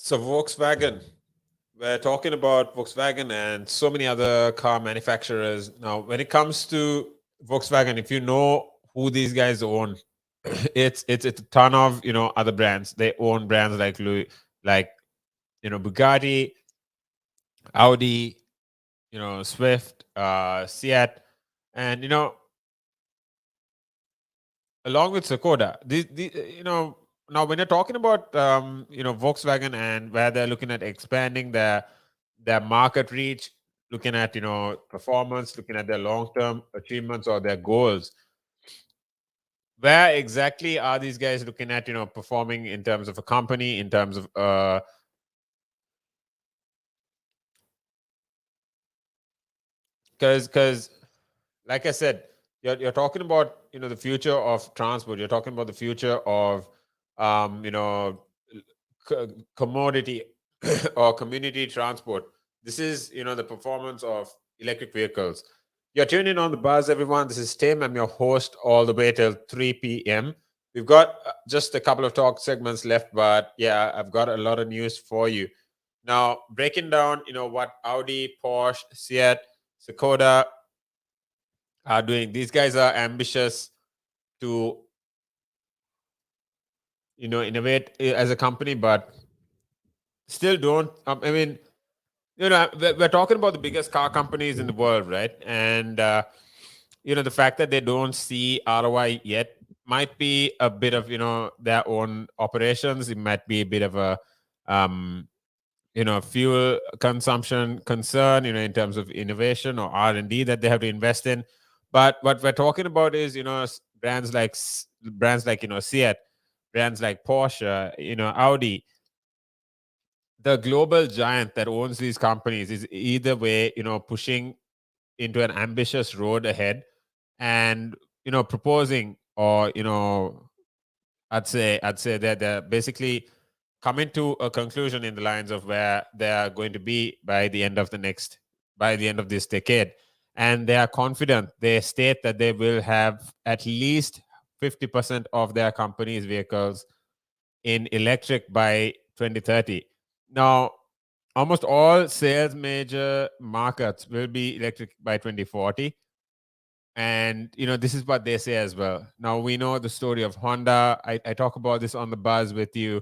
So Volkswagen, we're talking about Volkswagen and so many other car manufacturers. Now, when it comes to Volkswagen, if you know who these guys own, it's a ton of other brands. They own brands like like Bugatti, Audi, Swift, Seat, and along with Skoda. Now when you're talking about Volkswagen and where they're looking at expanding their market reach, looking at performance, looking at their long-term achievements or their goals, where exactly are these guys looking at performing in terms of a company, in terms of because like I said, you're talking about the future of transport. You're talking about the future of commodity or community transport. This is the performance of electric vehicles. You're tuning in on the buzz, everyone. This is Tim. I'm your host all the way till 3 p.m. We've got just a couple of talk segments left, but yeah, I've got a lot of news for you. Now, breaking down, what Audi, Porsche, Seat, Skoda are doing. These guys are ambitious to innovate as a company, but still don't. I mean, we're talking about the biggest car companies in the world, right? And the fact that they don't see ROI yet might be a bit of their own operations. It might be a bit of a fuel consumption concern, in terms of innovation or R&D that they have to invest in. But what we're talking about is brands like Seat, brands like Porsche, Audi. The global giant that owns these companies is either way pushing into an ambitious road ahead and proposing, or I'd say that they're basically coming to a conclusion in the lines of where they are going to be by the end of this decade. And they are confident. They state that they will have at least 50% of their company's vehicles in electric by 2030. Now, almost all sales major markets will be electric by 2040. And this is what they say as well. Now, we know the story of Honda. I talk about this on the buzz with you,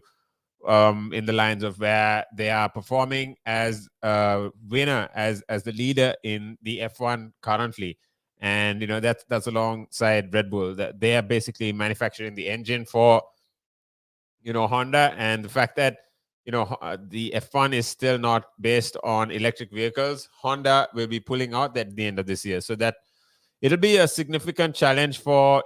in the lines of where they are performing as a winner, as the leader in the F1 currently. And that's alongside Red Bull. That they are basically manufacturing the engine for Honda. And the fact that the F1 is still not based on electric vehicles, Honda will be pulling out at the end of this year. So that it'll be a significant challenge for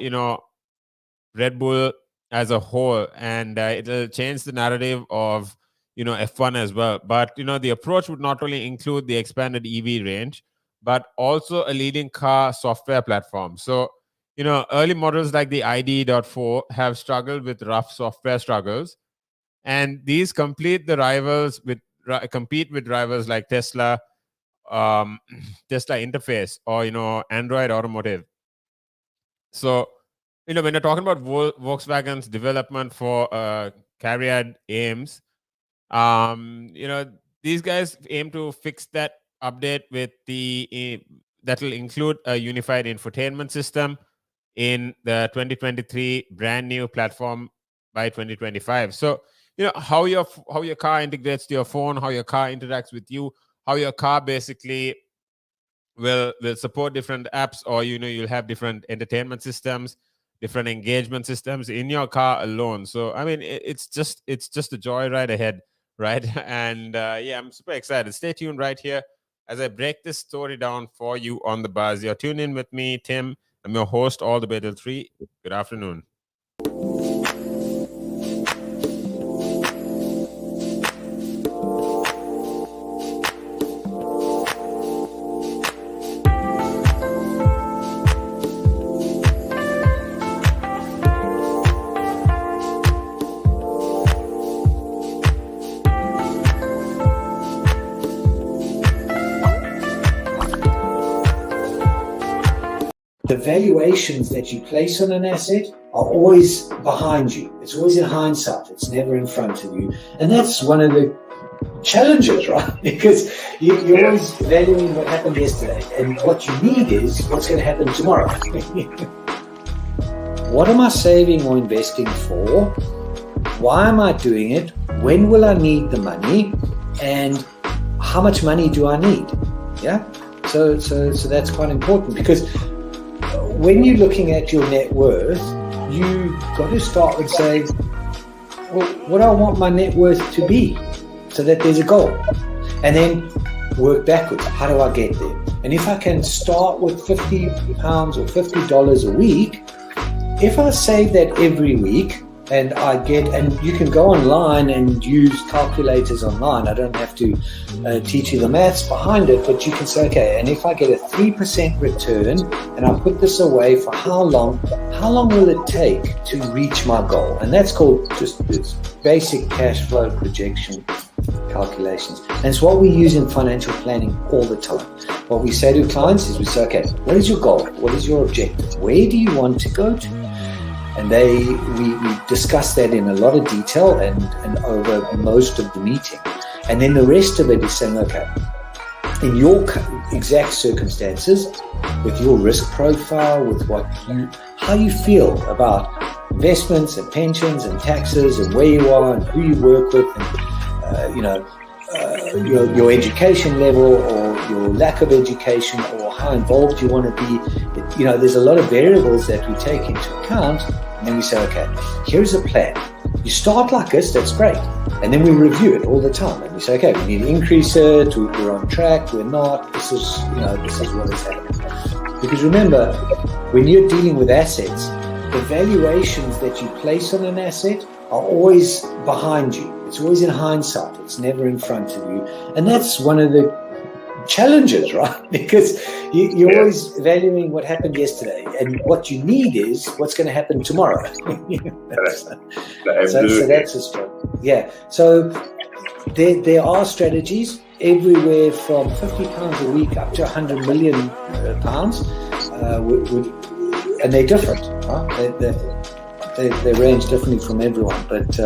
Red Bull as a whole, and it'll change the narrative of F1 as well. But the approach would not only include the expanded EV range, but also a leading car software platform. So early models like the ID.4 have struggled with rough software struggles, and these compete with rivals like Tesla, Tesla Interface, or Android Automotive. So when you're talking about Volkswagen's development for CARIAD aims, these guys aim to fix that update with that will include a unified infotainment system in the 2023 brand new platform by 2025. So how your car integrates to your phone, how your car interacts with you, how your car basically will support different apps, or you'll have different entertainment systems, different engagement systems in your car alone. So I mean, it's just a joyride ahead, right? And yeah, I'm super excited. Stay tuned right here as I break this story down for you on the buzz. You're tuned in with me, Tim. I'm your host all the way till 3. Good afternoon. The valuations that you place on an asset are always behind you. It's always in hindsight. It's never in front of you. And that's one of the challenges, right? Because you're always valuing what happened yesterday, and what you need is what's going to happen tomorrow. What am I saving or investing for? Why am I doing it? When will I need the money? And how much money do I need? Yeah. So that's quite important, because when you're looking at your net worth, you got to start with saying, well, what do I want my net worth to be, so that there's a goal, and then work backwards. How do I get there? And if I can start with £50 or $50 a week, if I save that every week, and you can go online and use calculators online. I don't have to teach you the maths behind it, but you can say, okay, and if I get a 3% return and I put this away for how long will it take to reach my goal? And that's called just this basic cash flow projection calculations. And it's what we use in financial planning all the time. What we say to clients is we say, okay, what is your goal? What is your objective? Where do you want to go to? And we discuss that in a lot of detail and over most of the meeting. And then the rest of it is saying, okay, in your exact circumstances, with your risk profile, with how you feel about investments and pensions and taxes and where you are and who you work with, and your education level or your lack of education or how involved you want to be. There's a lot of variables that we take into account, and then we say, okay, here's a plan. You start like this, that's great. And then we review it all the time. And we say, okay, we need to increase it, we're on track, we're not, this is what is happening. Because remember, when you're dealing with assets, the valuations that you place on an asset are always behind you. It's always in hindsight. It's never in front of you. And that's one of the challenges, right? Because you're always valuing what happened yesterday, and what you need is what's going to happen tomorrow. So that's a struggle. Yeah. So there are strategies everywhere from £50 a week up to £100 million, and they're different, right? They range differently from everyone, but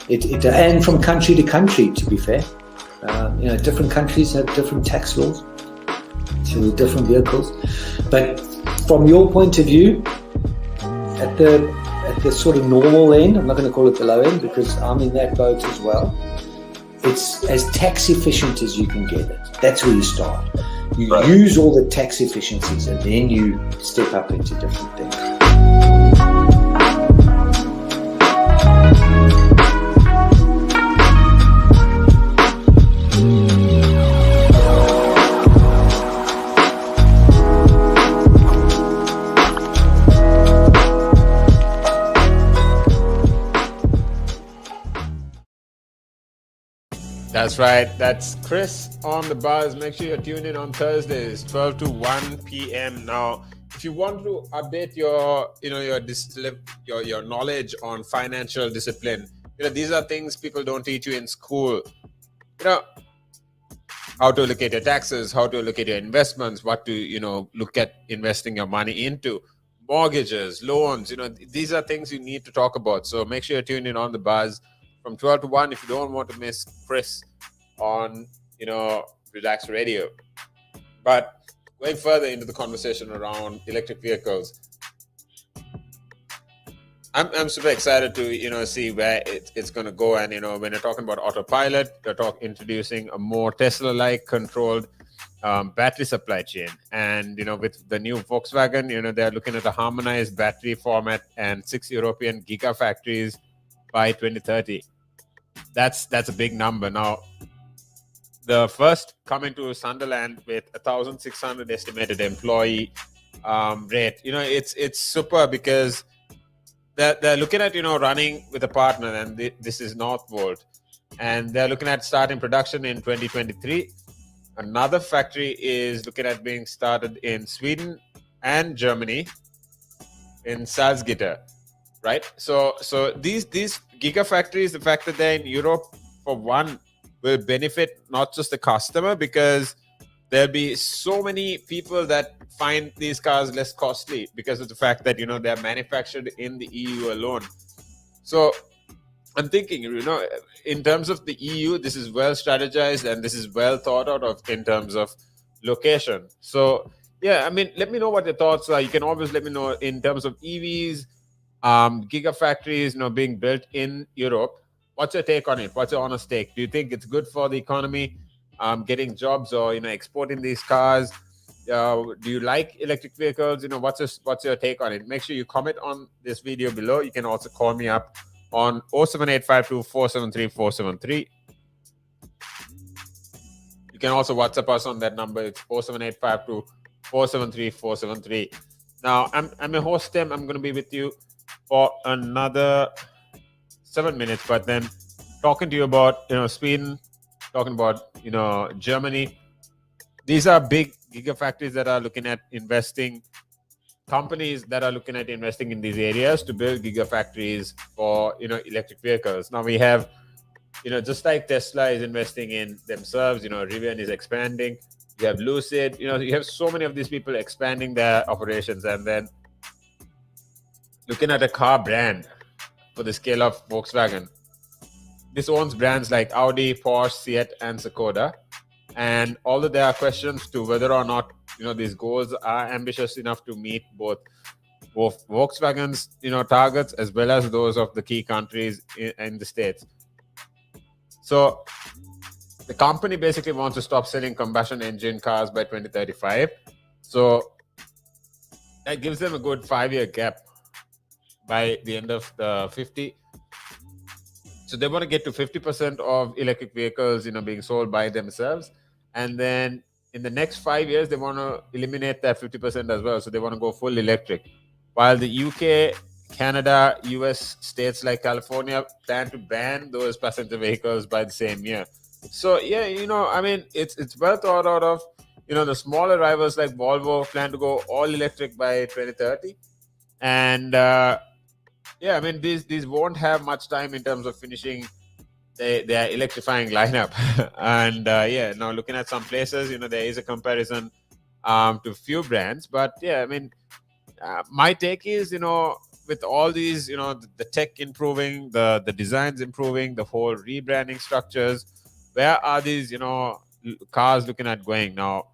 and from country to country, to be fair. Different countries have different tax laws, so different vehicles. But from your point of view, at the sort of normal end, I'm not going to call it the low end because I'm in that boat as well. It's as tax efficient as you can get it. That's where you start. You use all the tax efficiencies, and then you step up into different things. That's right. That's Chris on the buzz. Make sure you're tuned in on Thursdays, 12 to 1 p.m. Now, if you want to update your knowledge on financial discipline, these are things people don't teach you in school. How to look at your taxes, how to look at your investments, what to look at investing your money into, mortgages, loans. These are things you need to talk about. So make sure you're tuned in on the buzz from 12 to 1 if you don't want to miss Chris on Relaks Radio. But going further into the conversation around electric vehicles, I'm super excited to see where it's going to go. And when you're talking about autopilot, they're introducing a more Tesla-like controlled battery supply chain. And with the new Volkswagen, they're looking at a harmonized battery format and 6 European gigafactories by 2030. That's a big number. Now, the first coming to Sunderland with 1,600 estimated employee rate. It's super because they're looking at running with a partner, and this is Northvolt, and they're looking at starting production in 2023. Another factory is looking at being started in Sweden and Germany in Salzgitter. Right, so these gigafactories, the fact that they're in Europe, for one, will benefit not just the customer, because there'll be so many people that find these cars less costly because of the fact that they're manufactured in the EU alone. So I'm thinking, in terms of the EU, this is well strategized and this is well thought out of in terms of location. So, yeah, I mean, let me know what your thoughts are. You can always let me know in terms of EVs, gigafactories, being built in Europe. What's your take on it? What's your honest take? Do you think it's good for the economy, getting jobs, or exporting these cars? Do you like electric vehicles? What's your take on it? Make sure you comment on this video below. You can also call me up on 07852 473 473. You can also WhatsApp us on that number. It's 07852 473 473. Now, I'm your host, Tim. I'm going to be with you for another 7 minutes, but then talking to you about, Sweden, talking about, Germany. These are big gigafactories that are looking at investing, companies that are looking at investing in these areas to build gigafactories for, electric vehicles. Now we have, just like Tesla is investing in themselves, Rivian is expanding. You have Lucid, you have so many of these people expanding their operations. And then looking at a car brand for the scale of Volkswagen, this owns brands like Audi, Porsche, Seat, and Skoda. And although there are questions to whether or not these goals are ambitious enough to meet both Volkswagen's targets as well as those of the key countries in the States. So the company basically wants to stop selling combustion engine cars by 2035. So that gives them a good 5-year gap by the end of the 50. So they want to get to 50% of electric vehicles, being sold by themselves. And then in the next 5 years, they want to eliminate that 50% as well. So they want to go full electric. While the UK, Canada, US, states like California plan to ban those passenger vehicles by the same year. So yeah, I mean, it's well thought out of. The smaller rivals like Volvo plan to go all electric by 2030. And yeah, I mean, these won't have much time in terms of finishing their electrifying lineup. And yeah, now looking at some places, there is a comparison to few brands. But yeah, I mean, my take is, with all these, the tech improving, the designs improving, the whole rebranding structures, where are these, cars looking at going now?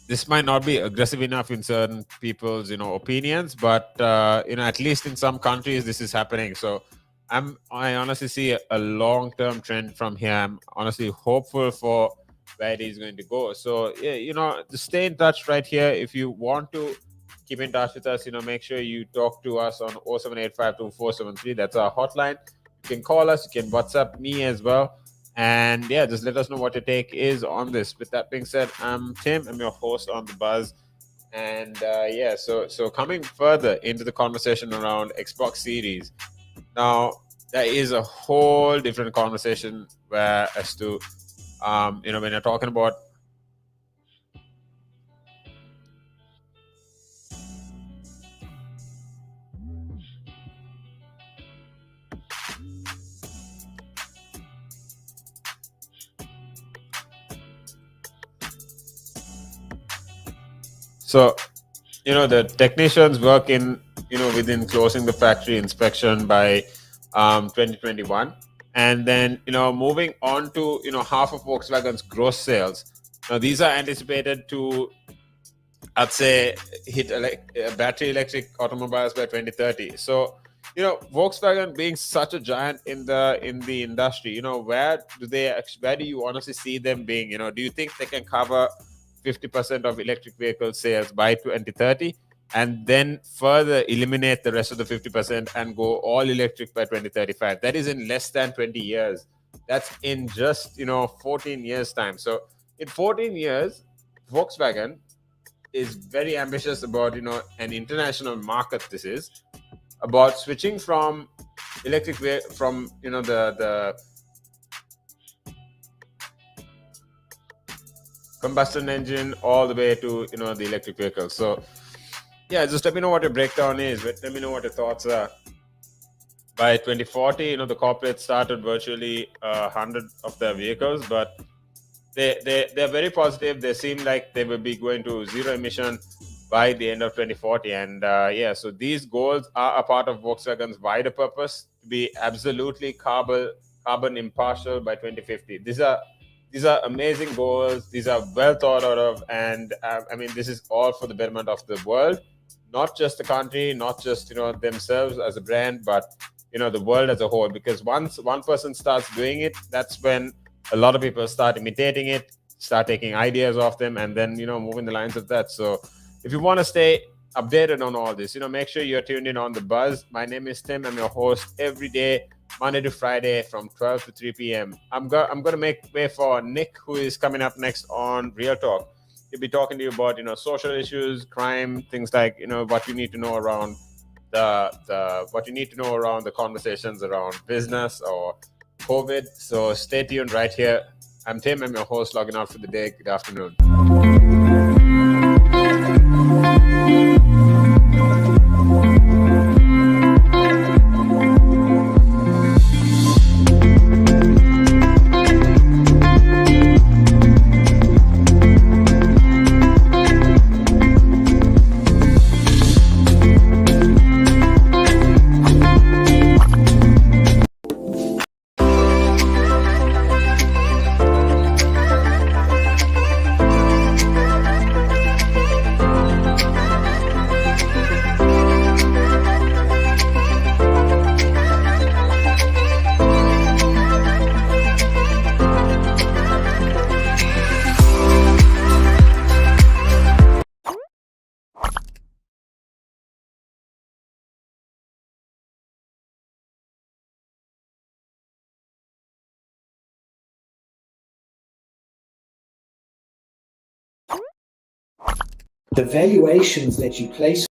This might not be aggressive enough in certain people's opinions, but at least in some countries this is happening. So I honestly see a long-term trend from here. I'm honestly hopeful for where it is going to go. So yeah, just stay in touch right here. If you want to keep in touch with us, make sure you talk to us on 07852 that's our hotline. You can call us, you can WhatsApp me as well. And yeah, just let us know what your take is on this. With that being said, I'm Tim. I'm your host on The Buzz. And yeah, so coming further into the conversation around Xbox Series. Now, there is a whole different conversation where as to, when you're talking about so the technicians work in within closing the factory inspection by 2021, and then moving on to half of Volkswagen's gross sales. Now these are anticipated to, I'd say, hit battery electric automobiles by 2030. So Volkswagen being such a giant in the industry, where do you honestly see them being? Do you think they can cover 50% of electric vehicle sales by 2030 and then further eliminate the rest of the 50% and go all electric by 2035? That is in less than 20 years. That's in just 14 years time. So in 14 years, Volkswagen is very ambitious about an international market. This is about switching from electric from the combustion engine all the way to the electric vehicles. So yeah, just let me know what your breakdown is. Let me know what your thoughts are. By 2040, the corporates started virtually 100 of their vehicles, but they're very positive. They seem like they will be going to zero emission by the end of 2040. And yeah, so these goals are a part of Volkswagen's wider purpose to be absolutely carbon impartial by 2050. These are amazing goals. These are well thought out of, and I mean, this is all for the betterment of the world, not just the country, not just themselves as a brand, but the world as a whole. Because once one person starts doing it, that's when a lot of people start imitating it, start taking ideas off them, and then moving the lines of that. So if you want to stay updated on all this, make sure you're tuned in on The Buzz. My name is Tim. I'm your host every day, Monday to Friday from 12 to 3 p.m. I'm going to make way for Nick, who is coming up next on Real Talk. He'll be talking to you about, social issues, crime, things like, what you need to know around what you need to know around the conversations around business or COVID. So stay tuned right here. I'm Tim. I'm your host, logging out for the day. Good afternoon. The valuations that you place